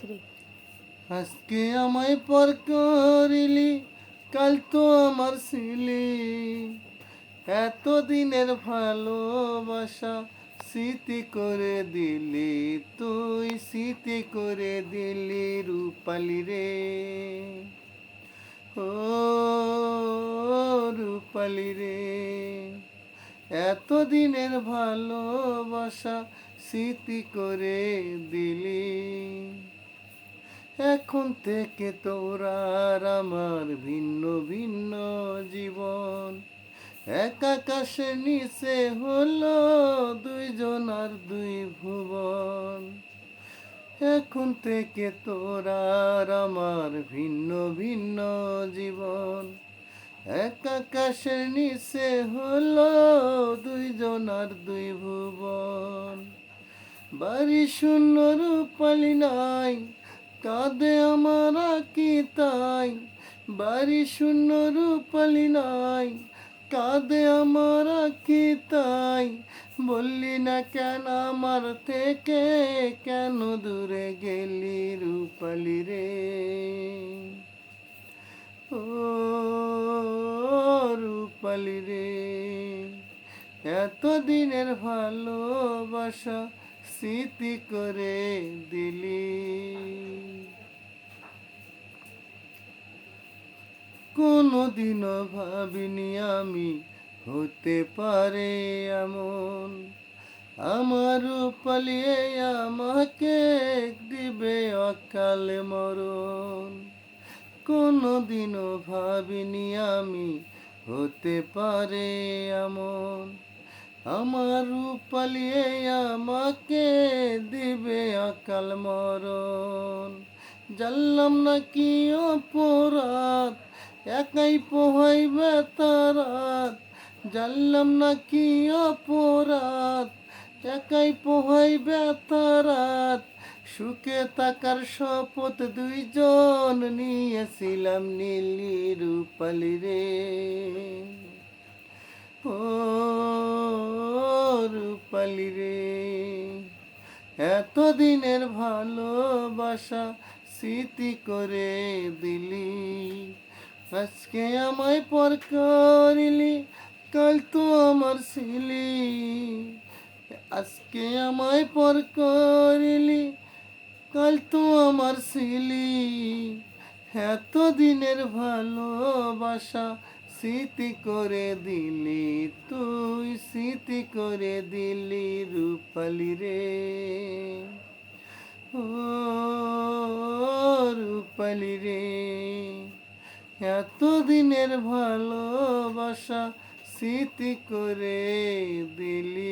3. আজকে আমায় পর করিলি, কাল তো আমার ছিলি। এতদিনের ভালোবাসা স্মৃতি করে দিলি, তুই স্মৃতি করে দিলি রূপালি রে। ও রূপালি রে, এতদিনের ভালোবাসা স্মৃতি করে দিলি। এখন থেকে তোরা আর আমার ভিন্ন ভিন্ন জীবন, এক আকাশের নিচে হলো দুইজন আর দুই ভুবন। এখন থেকে তোরা আর আমার ভিন্ন ভিন্ন জীবন, এক আকাশের নিচে হলো দুইজন আর দুই ভুবন। বাড়ি শূন্য রূপালি নাই, কাঁদে আমার কি তাই। বাড়ি শূন্য রূপালি নাই, কাঁদে আমার কি তাই। বললি না কেন আমার থেকে, কেন দূরে গেলি রূপালি রে। ও রূপালি রে, এতদিনের ভালোবাসা স্মৃতি করে দিলি। কোনোদিনও ভাবিনি আমি হতে পারে এমন, আমার রূপালি আমাকে দিবে অকাল মরণ। কোনোদিনও ভাবিনি আমি হতে পারে এমন, আমার রূপালি আমাকে দিবে অকাল মরণ। জানলাম না কি অপরাধ, একাই পোহাইবে তারাত। জানলাম না কি অপরাধ, একাই পোহাইবে তারাত। সুখে থাকার শপথ দুইজন নিয়েছিলাম নীলি রূপালি রে। ও রূপালি রে, এতদিনের ভালোবাসা স্মৃতি করে দিলি। আজকে আমায় পর করিলি, কাল তো আমার ছিলি। আজকে আমায় পর করিলি, কাল তো আমার ছিলি। এতদিনের ভালোবাসা স্মৃতি করে দিলি, তুই স্মৃতি করে দিলি রূপালি রে। ও রূপালি রে, এতদিনের ভালোবাসা স্মৃতি করে দিলি।